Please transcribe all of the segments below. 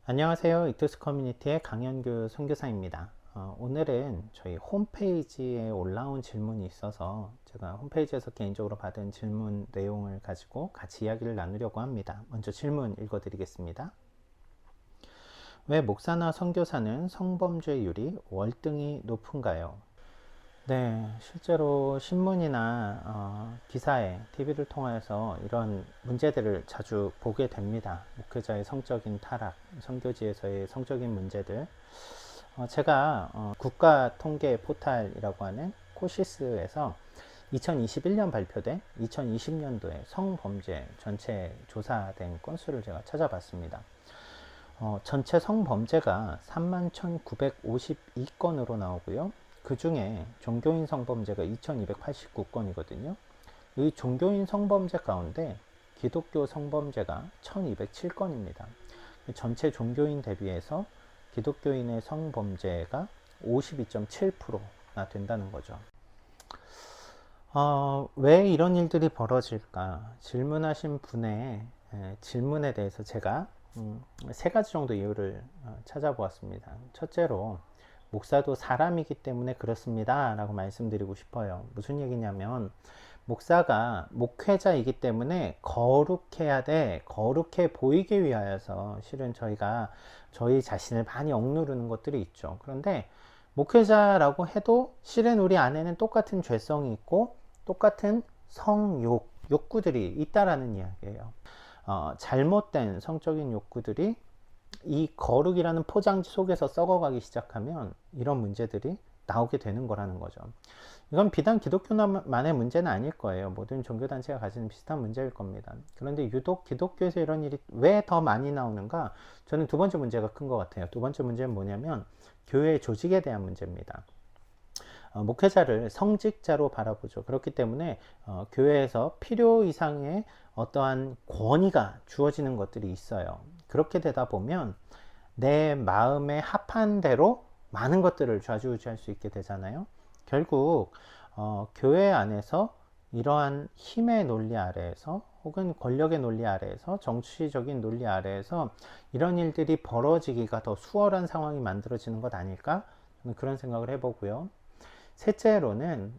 안녕하세요. 이투스 커뮤니티의 강현규 선교사입니다. 오늘은 저희 홈페이지에 올라온 질문이 있어서 제가 홈페이지에서 개인적으로 받은 질문 내용을 가지고 같이 이야기를 나누려고 합니다. 먼저 질문 읽어드리겠습니다. 왜 목사나 선교사는 성범죄율이 월등히 높은가요? 네, 실제로 신문이나 기사에 TV를 통해서 이런 문제들을 자주 보게 됩니다. 목회자의 성적인 타락, 선교지에서의 성적인 문제들. 제가 국가 통계 포탈이라고 하는 코시스에서 2021년 발표된 2020년도에 성범죄 전체 조사된 건수를 제가 찾아봤습니다. 전체 성범죄가 31,952건으로 나오고요. 그 중에 종교인 성범죄가 2,289건이거든요. 이 종교인 성범죄 가운데 기독교 성범죄가 1,207건입니다. 전체 종교인 대비해서 기독교인의 성범죄가 52.7%나 된다는 거죠. 왜 이런 일들이 벌어질까? 질문하신 분의 질문에 대해서 제가 세 가지 정도 이유를 찾아보았습니다. 첫째로, 목사도 사람이기 때문에 그렇습니다 라고 말씀드리고 싶어요. 무슨 얘기냐면, 목사가 목회자이기 때문에 거룩해야 돼, 거룩해 보이기 위하여서 실은 저희가 저희 자신을 많이 억누르는 것들이 있죠. 그런데 목회자라고 해도 실은 우리 안에는 똑같은 죄성이 있고 똑같은 성욕, 욕구들이 있다라는 이야기예요. 잘못된 성적인 욕구들이 이 거룩이라는 포장지 속에서 썩어가기 시작하면 이런 문제들이 나오게 되는 거라는 거죠. 이건 비단 기독교만의 문제는 아닐 거예요. 모든 종교단체가 가지는 비슷한 문제일 겁니다. 그런데 유독 기독교에서 이런 일이 왜 더 많이 나오는가? 저는 두 번째 문제가 큰 것 같아요. 두 번째 문제는 뭐냐면 교회 조직에 대한 문제입니다. 목회자를 성직자로 바라보죠. 그렇기 때문에 교회에서 필요 이상의 어떠한 권위가 주어지는 것들이 있어요. 그렇게 되다 보면 내 마음에 합한 대로 많은 것들을 좌지우지할 수 있게 되잖아요. 결국 교회 안에서 이러한 힘의 논리 아래에서 혹은 권력의 논리 아래에서 정치적인 논리 아래에서 이런 일들이 벌어지기가 더 수월한 상황이 만들어지는 것 아닐까? 저는 그런 생각을 해보고요. 셋째로는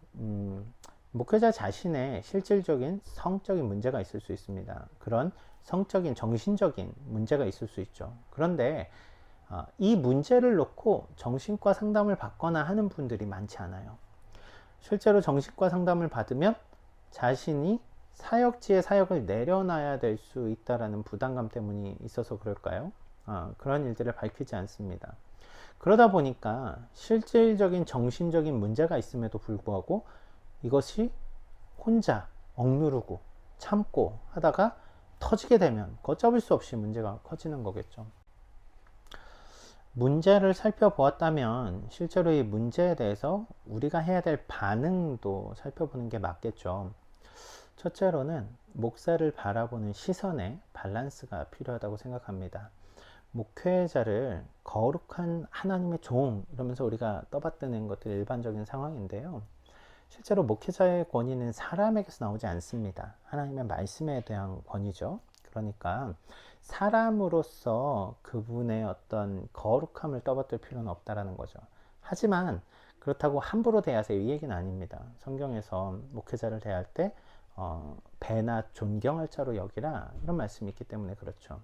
목회자 자신의 실질적인 성적인 문제가 있을 수 있습니다. 그런 성적인 정신적인 문제가 있을 수 있죠. 그런데 이 문제를 놓고 정신과 상담을 받거나 하는 분들이 많지 않아요. 실제로 정신과 상담을 받으면 자신이 사역지의 사역을 내려놔야 될 수 있다는 부담감 때문이 있어서 그럴까요? 그런 일들을 밝히지 않습니다. 그러다 보니까 실질적인 정신적인 문제가 있음에도 불구하고 이것이 혼자 억누르고 참고 하다가 터지게 되면 걷잡을 수 없이 문제가 커지는 거겠죠. 문제를 살펴보았다면 실제로 이 문제에 대해서 우리가 해야 될 반응도 살펴보는 게 맞겠죠. 첫째로는 목사를 바라보는 시선에 밸런스가 필요하다고 생각합니다. 목회자를 거룩한 하나님의 종 이러면서 우리가 떠받드는 것들이 일반적인 상황인데요. 실제로 목회자의 권위는 사람에게서 나오지 않습니다. 하나님의 말씀에 대한 권위죠. 그러니까 사람으로서 그분의 어떤 거룩함을 떠받들 필요는 없다라는 거죠. 하지만 그렇다고 함부로 대하세요 이 얘기는 아닙니다. 성경에서 목회자를 대할 때 배나 존경할 자로 여기라 이런 말씀이 있기 때문에 그렇죠.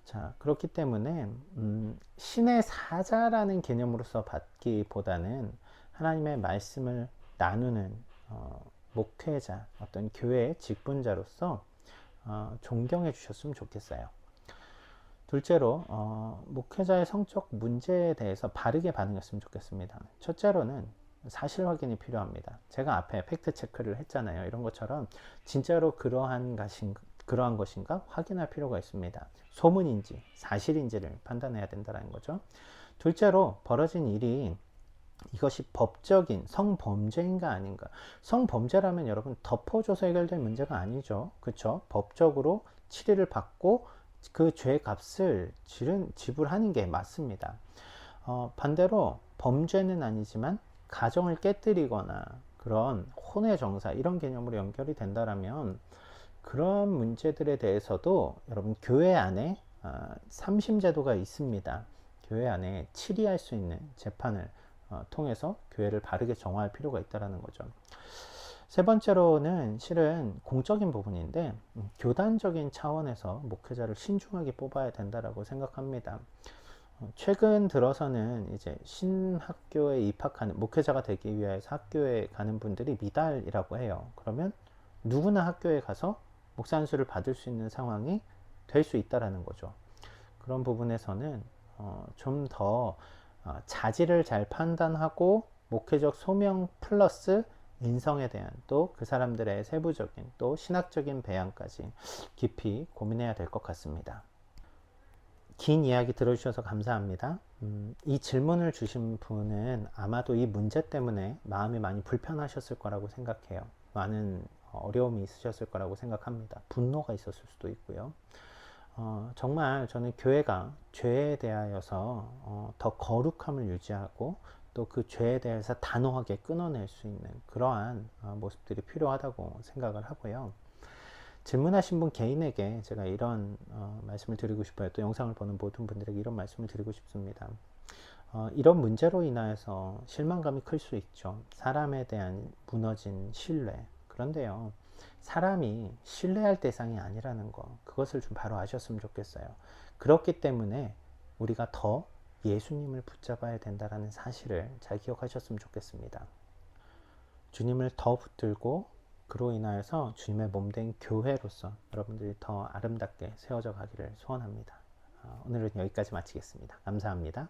자, 그렇기 때문에 신의 사자라는 개념으로서 받기보다는 하나님의 말씀을 나누는 목회자, 어떤 교회의 직분자로서 존경해 주셨으면 좋겠어요. 둘째로 목회자의 성적 문제에 대해서 바르게 반응했으면 좋겠습니다. 첫째로는 사실 확인이 필요합니다. 제가 앞에 팩트 체크를 했잖아요. 이런 것처럼 진짜로 그러한 것인가 확인할 필요가 있습니다. 소문인지 사실인지를 판단해야 된다는 거죠. 둘째로 벌어진 일이 이것이 법적인 성범죄인가 아닌가. 성범죄라면 여러분 덮어줘서 해결될 문제가 아니죠. 그렇죠? 법적으로 치리를 받고 그 죄 값을 지불하는 게 맞습니다. 반대로 범죄는 아니지만 가정을 깨뜨리거나 그런 혼외 정사 이런 개념으로 연결이 된다라면 그런 문제들에 대해서도 여러분 교회 안에 삼심제도가 있습니다. 교회 안에 치리할 수 있는 재판을 통해서 교회를 바르게 정화할 필요가 있다는 거죠. 세 번째로는 실은 공적인 부분인데 교단적인 차원에서 목회자를 신중하게 뽑아야 된다고 생각합니다. 최근 들어서는 이제 신학교에 입학하는 목회자가 되기 위해서 학교에 가는 분들이 미달이라고 해요. 그러면 누구나 학교에 가서 목사 안수를 받을 수 있는 상황이 될 수 있다라는 거죠. 그런 부분에서는 좀 더 자질을 잘 판단하고 목회적 소명 플러스 인성에 대한 또 그 사람들의 세부적인 또 신학적인 배양까지 깊이 고민해야 될 것 같습니다. 긴 이야기 들어주셔서 감사합니다. 이 질문을 주신 분은 아마도 이 문제 때문에 마음이 많이 불편하셨을 거라고 생각해요. 많은 어려움이 있으셨을 거라고 생각합니다. 분노가 있었을 수도 있고요. 정말 저는 교회가 죄에 대하여서 더 거룩함을 유지하고 또 그 죄에 대해서 단호하게 끊어낼 수 있는 그러한 모습들이 필요하다고 생각을 하고요. 질문하신 분 개인에게 제가 이런 말씀을 드리고 싶어요. 또 영상을 보는 모든 분들에게 이런 말씀을 드리고 싶습니다. 이런 문제로 인하여서 실망감이 클 수 있죠. 사람에 대한 무너진 신뢰. 그런데요, 사람이 신뢰할 대상이 아니라는 거, 그것을 좀 바로 아셨으면 좋겠어요. 그렇기 때문에 우리가 더 예수님을 붙잡아야 된다는 사실을 잘 기억하셨으면 좋겠습니다. 주님을 더 붙들고 그로 인하여서 주님의 몸된 교회로서 여러분들이 더 아름답게 세워져 가기를 소원합니다. 오늘은 여기까지 마치겠습니다. 감사합니다.